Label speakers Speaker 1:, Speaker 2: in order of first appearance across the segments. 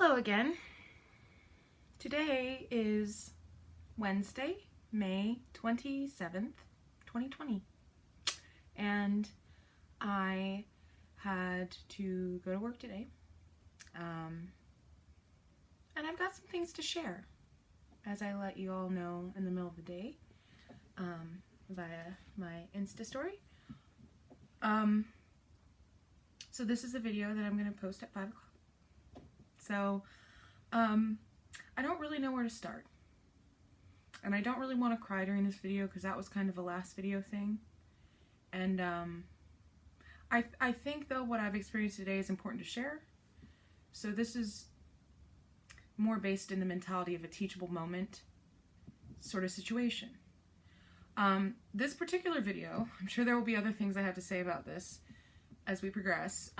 Speaker 1: Hello again. Today is Wednesday, May 27th, 2020. And I had to go to work today. And I've got some things to share, as I let you all know in the middle of the day via my Insta story. So this is a video that I'm going to post at 5 o'clock. So, I don't really know where to start. And I don't really want to cry during this video because that was kind of a last video thing. And I think, though, what I've experienced today is important to share. So this is more based in the mentality of a teachable moment sort of situation. This particular video, I'm sure there will be other things I have to say about this as we progress.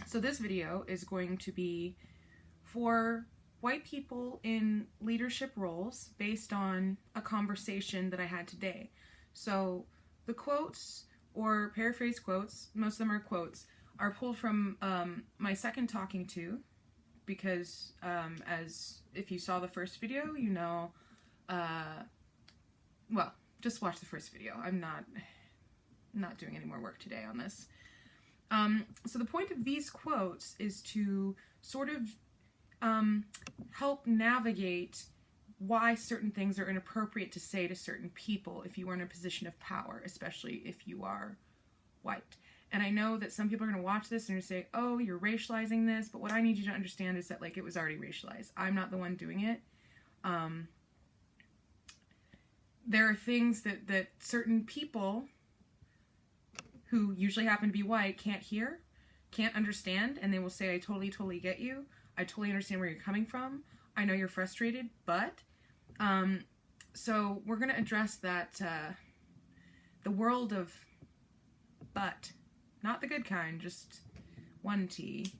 Speaker 1: So this video is going to be for white people in leadership roles based on a conversation that I had today. So the quotes, or paraphrase quotes, most of them are quotes, are pulled from my second talking to, because as if you saw the first video, you know, well, just watch the first video. I'm not doing any more work today on this. So the point of these quotes is to sort of help navigate why certain things are inappropriate to say to certain people if you are in a position of power, especially if you are white. And I know that some people are going to watch this and say, oh, you're racializing this, but what I need you to understand is that, like, it was already racialized. I'm not the one doing it. There are things that certain people who usually happen to be white can't hear, can't understand, and they will say, I totally get you. I totally understand where you're coming from. I know you're frustrated, but, so we're going to address that, the world of but, not the good kind, just one T.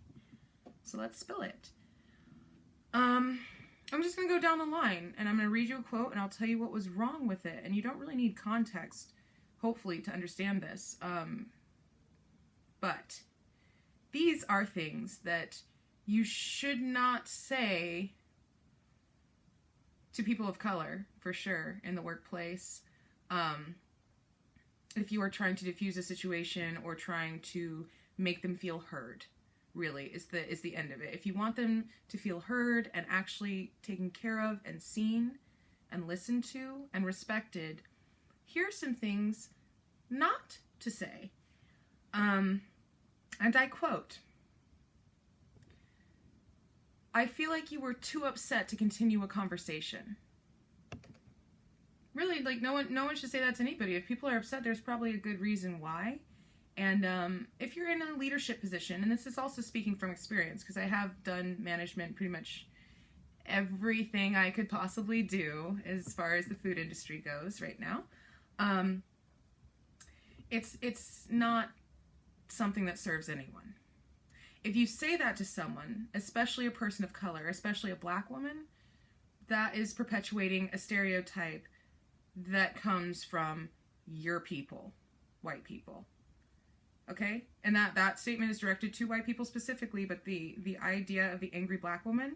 Speaker 1: So let's spill it. I'm just going to go down the line, and I'm going to read you a quote, and I'll tell you what was wrong with it, and you don't really need context, hopefully, to understand this. But these are things that you should not say to people of color, for sure, in the workplace. If you are trying to diffuse a situation or trying to make them feel heard, really, is the end of it. If you want them to feel heard and actually taken care of and seen and listened to and respected, here are some things not to say. And I quote, I feel like you were too upset to continue a conversation. Really, like, no one should say that to anybody. If people are upset, there's probably a good reason why. And if you're in a leadership position, and this is also speaking from experience, because I have done management pretty much everything I could possibly do as far as the food industry goes right now. It's not something that serves anyone. If you say that to someone, especially a person of color, especially a black woman, that is perpetuating a stereotype that comes from your people, white people. Okay? And that statement is directed to white people specifically, but the idea of the angry black woman,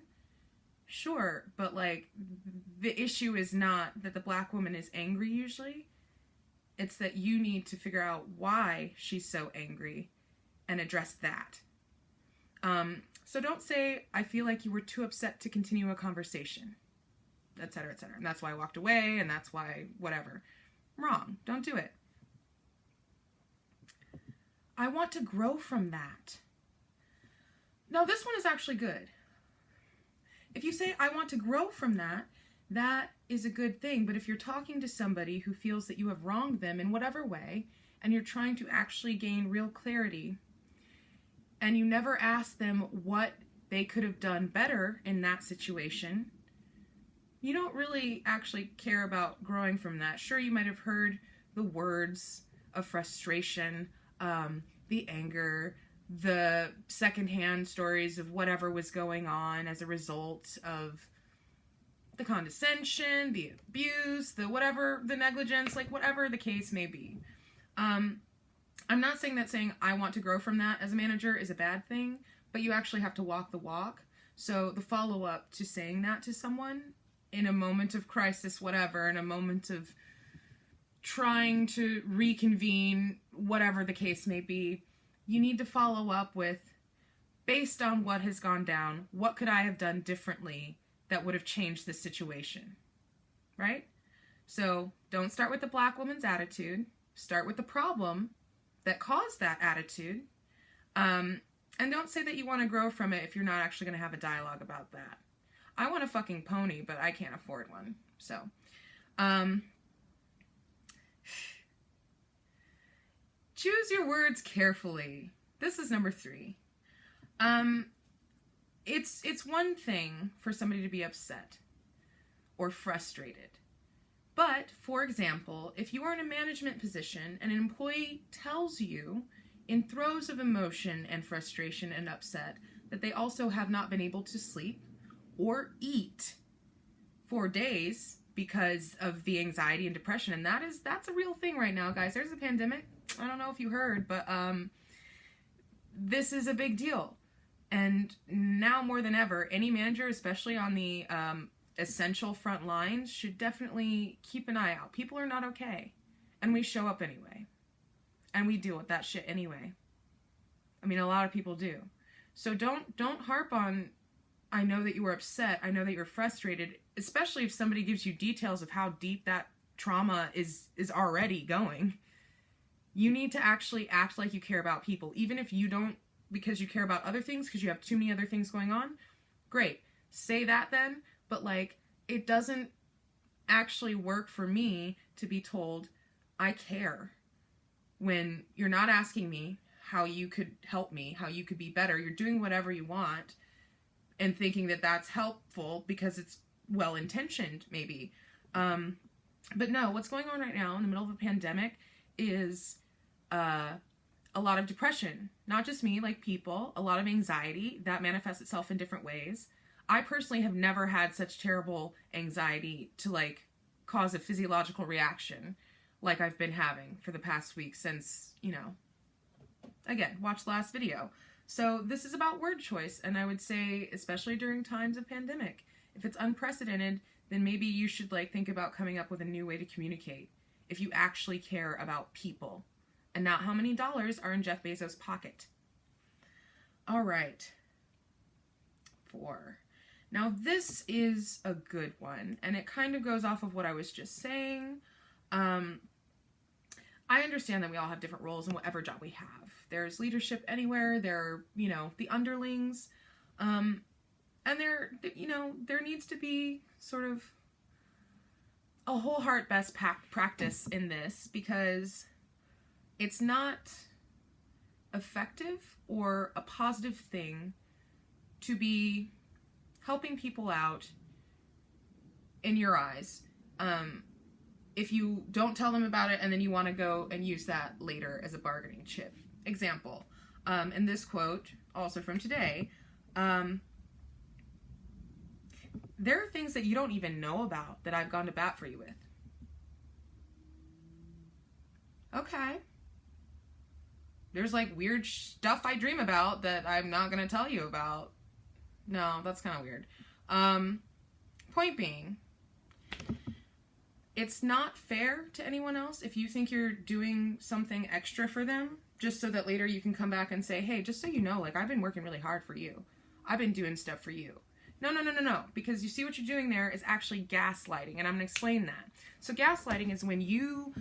Speaker 1: sure, but, like, the issue is not that the black woman is angry usually. It's that you need to figure out why she's so angry and address that. So don't say, I feel like you were too upset to continue a conversation, etc., etc. And that's why I walked away, and that's why whatever. Wrong. Don't do it. I want to grow from that. Now, this one is actually good. If you say, I want to grow from that, that is a good thing. But if you're talking to somebody who feels that you have wronged them in whatever way, and you're trying to actually gain real clarity, and you never ask them what they could have done better in that situation, you don't really actually care about growing from that. Sure, you might have heard the words of frustration, the anger, the secondhand stories of whatever was going on as a result of the condescension, the abuse, the whatever, the negligence, like whatever the case may be. I'm not saying that saying I want to grow from that as a manager is a bad thing, but you actually have to walk the walk. So the follow-up to saying that to someone in a moment of crisis, whatever, in a moment of trying to reconvene, whatever the case may be, you need to follow up with, based on what has gone down, what could I have done differently that would have changed the situation, right? So don't start with the black woman's attitude. Start with the problem that caused that attitude. And don't say that you want to grow from it if you're not actually going to have a dialogue about that. I want a fucking pony, but I can't afford one. So, choose your words carefully. This is number 3. It's one thing for somebody to be upset or frustrated. But, for example, if you are in a management position and an employee tells you in throes of emotion and frustration and upset that they also have not been able to sleep or eat for days because of the anxiety and depression, and that's a real thing right now, guys. There's a pandemic. I don't know if you heard, but this is a big deal. And now more than ever, any manager, especially on the essential front lines, should definitely keep an eye out. People are not okay. And we show up anyway. And we deal with that shit anyway. I mean, a lot of people do. So don't harp on, I know that you were upset, I know that you're frustrated, especially if somebody gives you details of how deep that trauma is already going. You need to actually act like you care about people, even if you don't, because you care about other things, because you have too many other things going on. Great. Say that then, but like, it doesn't actually work for me to be told I care when you're not asking me how you could help me, how you could be better. You're doing whatever you want and thinking that that's helpful because it's well-intentioned, maybe. But no, what's going on right now in the middle of a pandemic is a lot of depression. Not just me, like people, a lot of anxiety that manifests itself in different ways. I personally have never had such terrible anxiety to like cause a physiological reaction like I've been having for the past week since, you know, again, watch the last video. So this is about word choice, and I would say, especially during times of pandemic, if it's unprecedented, then maybe you should like think about coming up with a new way to communicate if you actually care about people and not how many dollars are in Jeff Bezos' pocket. All right. 4. Now this is a good one, and it kind of goes off of what I was just saying. I understand that we all have different roles in whatever job we have. There's leadership anywhere. There are, you know, the underlings. And there, you know, there needs to be sort of a whole heart best practice in this, because it's not effective or a positive thing to be helping people out in your eyes if you don't tell them about it and then you want to go and use that later as a bargaining chip. Example, in this quote, also from today, there are things that you don't even know about that I've gone to bat for you with. Okay. There's like weird stuff I dream about that I'm not going to tell you about. No, that's kind of weird. Point being, it's not fair to anyone else if you think you're doing something extra for them, just so that later you can come back and say, hey, just so you know, like, I've been working really hard for you. I've been doing stuff for you. No, because you see what you're doing there is actually gaslighting, and I'm going to explain that. So gaslighting is when you,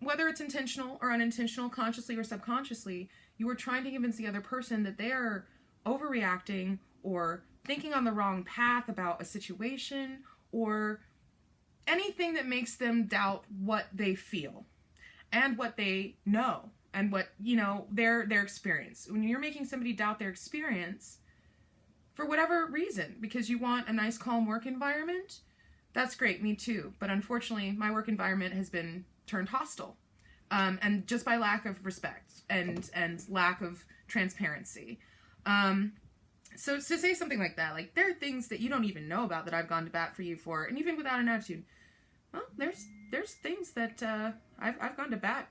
Speaker 1: whether it's intentional or unintentional, consciously or subconsciously, you are trying to convince the other person that they are overreacting or thinking on the wrong path about a situation or anything that makes them doubt what they feel and what they know and what, you know, their experience. When you're making somebody doubt their experience for whatever reason, because you want a nice, calm work environment, that's great, me too. But unfortunately, my work environment has been turned hostile. And just by lack of respect and lack of transparency. So to say something like that, like, there are things that you don't even know about that I've gone to bat for you for, and even without an attitude, well, there's things that I've gone to bat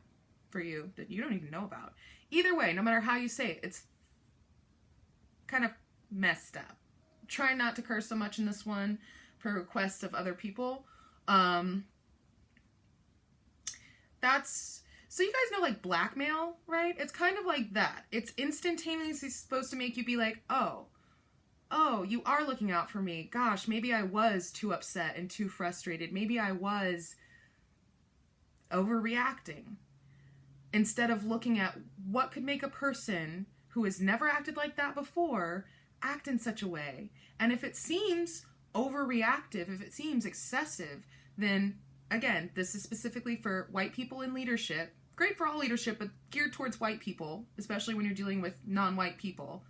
Speaker 1: for you that you don't even know about. Either way, no matter how you say it, it's kind of messed up. trying not to curse so much in this one per request of other people. So you guys know, like, blackmail, right? It's kind of like that. It's instantaneously supposed to make you be like, oh, you are looking out for me. Gosh, maybe I was too upset and too frustrated. Maybe I was overreacting. Instead of looking at what could make a person who has never acted like that before act in such a way. And if it seems overreactive, if it seems excessive, then again, this is specifically for white people in leadership. Great for all leadership, but geared towards white people, especially when you're dealing with non-white people.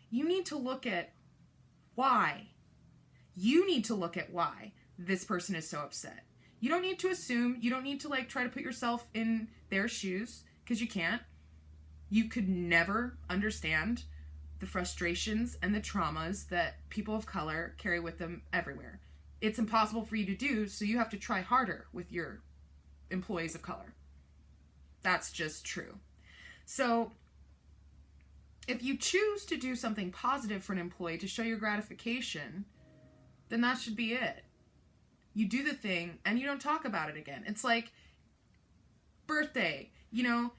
Speaker 1: You need to look at why. You need to look at why this person is so upset. You don't need to assume. You don't need to, like, try to put yourself in their shoes, because you can't. You could never understand the frustrations and the traumas that people of color carry with them everywhere. It's impossible for you to do, so you have to try harder with your employees of color. That's just true. So if you choose to do something positive for an employee to show your gratification, then that should be it. You do the thing and you don't talk about it again. It's like birthday, you know,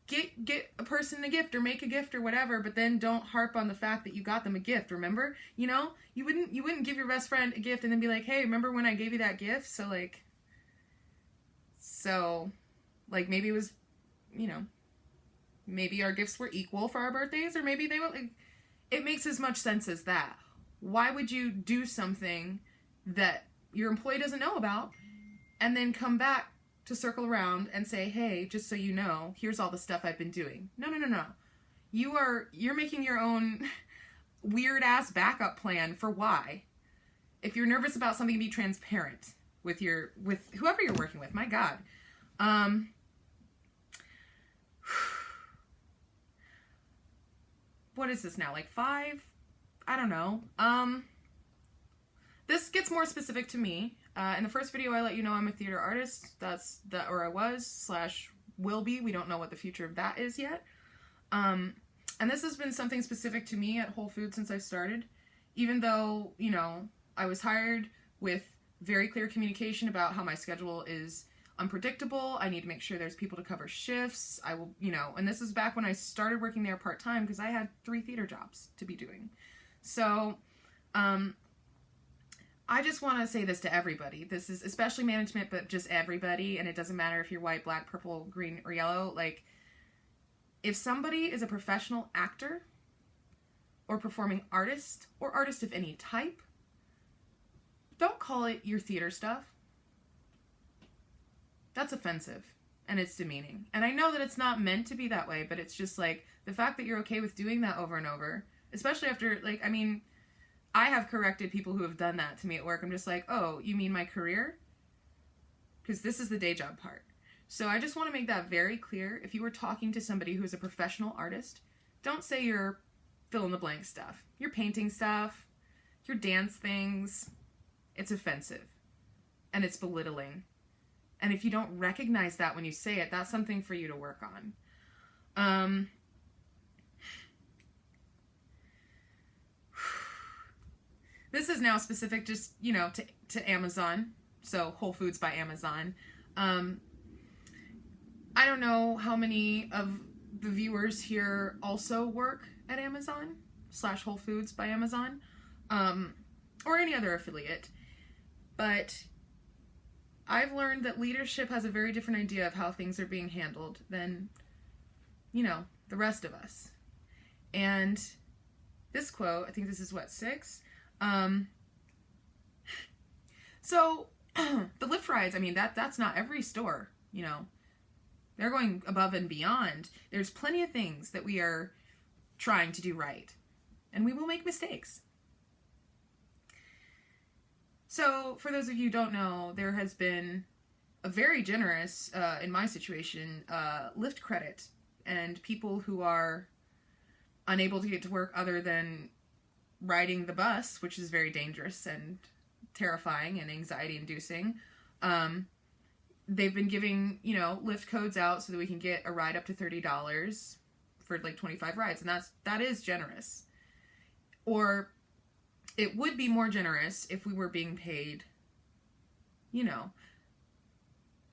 Speaker 1: get a person a gift or make a gift or whatever, but then don't harp on the fact that you got them a gift, remember? You know, you wouldn't give your best friend a gift and then be like, hey, remember when I gave you that gift? So maybe it was, you know, maybe our gifts were equal for our birthdays, or maybe they were, like, it makes as much sense as that. Why would you do something that your employee doesn't know about and then come back to circle around and say, hey, just so you know, here's all the stuff I've been doing? No. You're making your own weird ass backup plan for why. If you're nervous about something, be transparent with whoever you're working with. My God. What is this now? Like 5? I don't know. This gets more specific to me. In the first video, I let you know I'm a theater artist. Or I was / will be. We don't know what the future of that is yet. And this has been something specific to me at Whole Foods since I started. Even though, you know, I was hired with very clear communication about how my schedule is unpredictable. I need to make sure there's people to cover shifts. I will, you know, and this is back when I started working there part-time because I had 3 theater jobs to be doing. So, I just want to say this to everybody. This is especially management, but just everybody. And it doesn't matter if you're white, black, purple, green, or yellow. Like, if somebody is a professional actor or performing artist or artist of any type, don't call it your theater stuff. That's offensive and it's demeaning. And I know that it's not meant to be that way, but it's just like the fact that you're okay with doing that over and over, especially after, like, I mean, I have corrected people who have done that to me at work. I'm just like, oh, you mean my career? Because this is the day job part. So I just want to make that very clear. If you were talking to somebody who is a professional artist, don't say your fill-in-the-blank stuff. Your painting stuff, your dance things. It's offensive. And it's belittling. And if you don't recognize that when you say it, that's something for you to work on. This is now specific just, you know, to Amazon. So Whole Foods by Amazon. I don't know how many of the viewers here also work at Amazon / Whole Foods by Amazon, or any other affiliate. But I've learned that leadership has a very different idea of how things are being handled than, you know, the rest of us. And this quote, I think this is what, 6? So the lift rides, I mean, that's not every store, you know. They're going above and beyond. There's plenty of things that we are trying to do right. And we will make mistakes. So, for those of you who don't know, there has been a very generous, in my situation, Lyft credit. And people who are unable to get to work other than riding the bus, which is very dangerous and terrifying and anxiety-inducing, they've been giving, you know, Lyft codes out so that we can get a ride up to $30 for like 25 rides. And that is generous. Or it would be more generous if we were being paid, you know,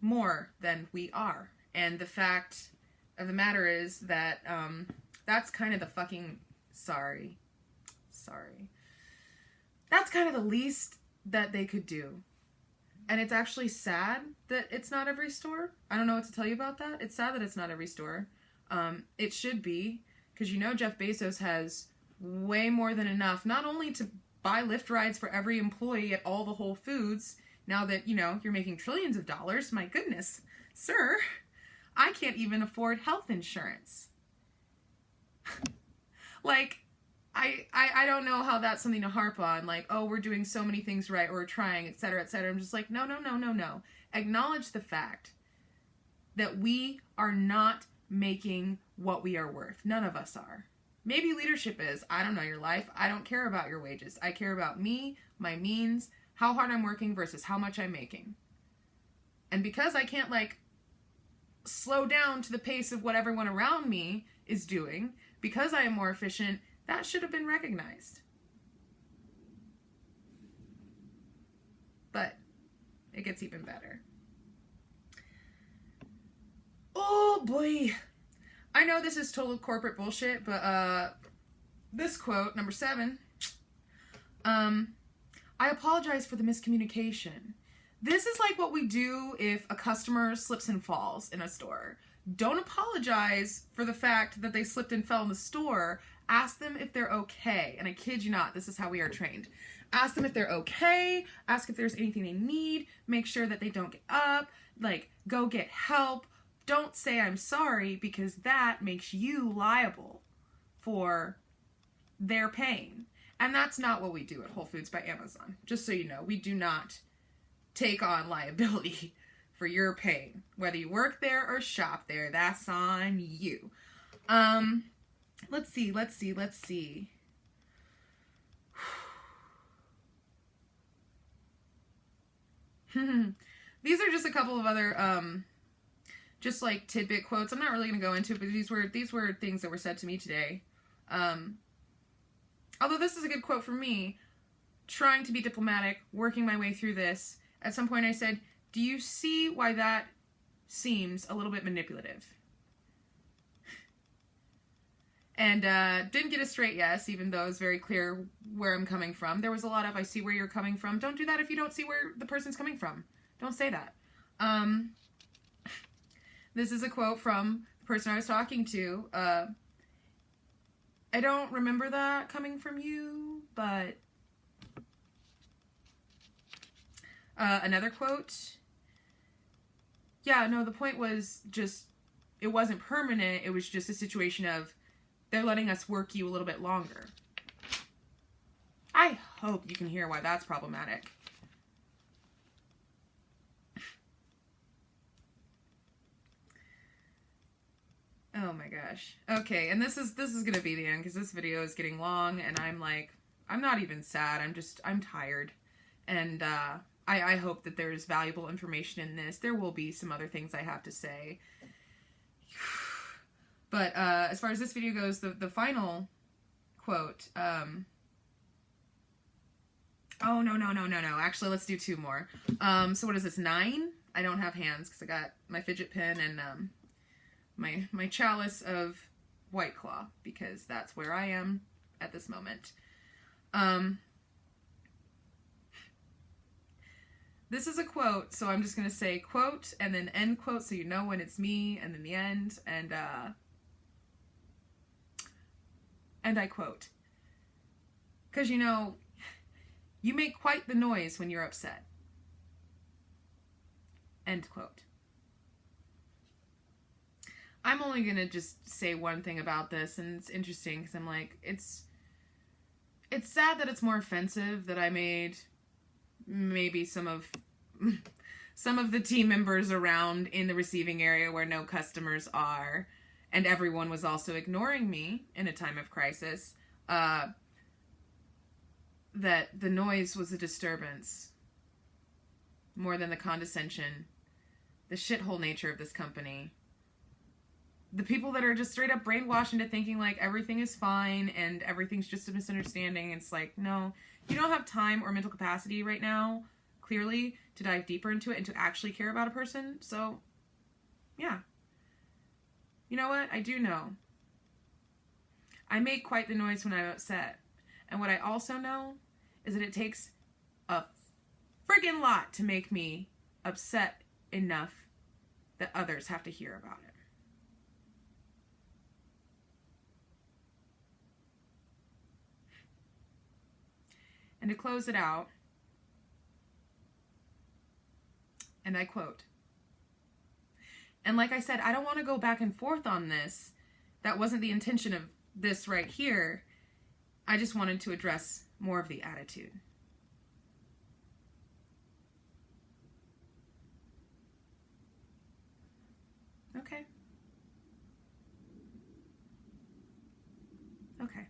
Speaker 1: more than we are. And the fact of the matter is that that's kind of the fucking sorry. That's kind of the least that they could do. And it's actually sad that it's not every store. I don't know what to tell you about that. It's sad that it's not every store. It should be, because you know Jeff Bezos has way more than enough, not only to buy Lyft rides for every employee at all the Whole Foods, now that, you know, you're making trillions of dollars. My goodness, sir, I can't even afford health insurance. Like, I don't know how that's something to harp on, like, oh, we're doing so many things right, or we're trying, etc., etc. I'm just like, no. Acknowledge the fact that we are not making what we are worth. None of us are. Maybe leadership is. I don't know your life. I don't care about your wages. I care about me, my means, how hard I'm working versus how much I'm making. And because I can't, like, slow down to the pace of what everyone around me is doing, because I am more efficient, that should have been recognized. But it gets even better. Oh boy. I know this is total corporate bullshit, but this quote, number 7, I apologize for the miscommunication. This is like what we do if a customer slips and falls in a store. Don't apologize for the fact that they slipped and fell in the store. Ask them if they're okay. And I kid you not, this is how we are trained. Ask them if they're okay. Ask if there's anything they need. Make sure that they don't get up. Like, go get help. Don't say I'm sorry, because that makes you liable for their pain. And that's not what we do at Whole Foods by Amazon. Just so you know, we do not take on liability for your pain. Whether you work there or shop there, that's on you. Let's see. These are just a couple of other, just like tidbit quotes. I'm not really going to go into it, but these were things that were said to me today. Although this is a good quote for me, trying to be diplomatic, working my way through this. At some point I said, do you see why that seems a little bit manipulative? And didn't get a straight yes, even though it was very clear where I'm coming from. There was a lot of, I see where you're coming from. Don't do that if you don't see where the person's coming from. Don't say that. This is a quote from the person I was talking to. I don't remember that coming from you, but another quote. Yeah, no, the point was just, it wasn't permanent. It was just a situation of, they're letting us work you a little bit longer. I hope you can hear why that's problematic. Oh my gosh. Okay, and this is gonna be the end, because this video is getting long, and I'm like, I'm not even sad. I'm tired. And I hope that there's valuable information in this. There will be some other things I have to say. But as far as this video goes, the final quote, oh, no. Actually, let's do 2 more. So what is this, 9? I don't have hands because I got my fidget pin and my chalice of White Claw, because that's where I am at this moment. This is a quote, so I'm just going to say quote and then end quote so you know when it's me, and then the end, and I quote. Because, you know, you make quite the noise when you're upset. End quote. I'm only going to just say one thing about this, and it's interesting because I'm like, it's sad that it's more offensive that I made maybe some of the team members around in the receiving area where no customers are, and everyone was also ignoring me in a time of crisis, that the noise was a disturbance more than the condescension, the shithole nature of this company, the people that are just straight up brainwashed into thinking like everything is fine and everything's just a misunderstanding. It's like, no, you don't have time or mental capacity right now, clearly, to dive deeper into it and to actually care about a person. So, yeah. You know what? I do know. I make quite the noise when I'm upset. And what I also know is that it takes a friggin' lot to make me upset enough that others have to hear about it. And to close it out, and I quote, and like I said, I don't want to go back and forth on this. That wasn't the intention of this right here. I just wanted to address more of the attitude. Okay. Okay.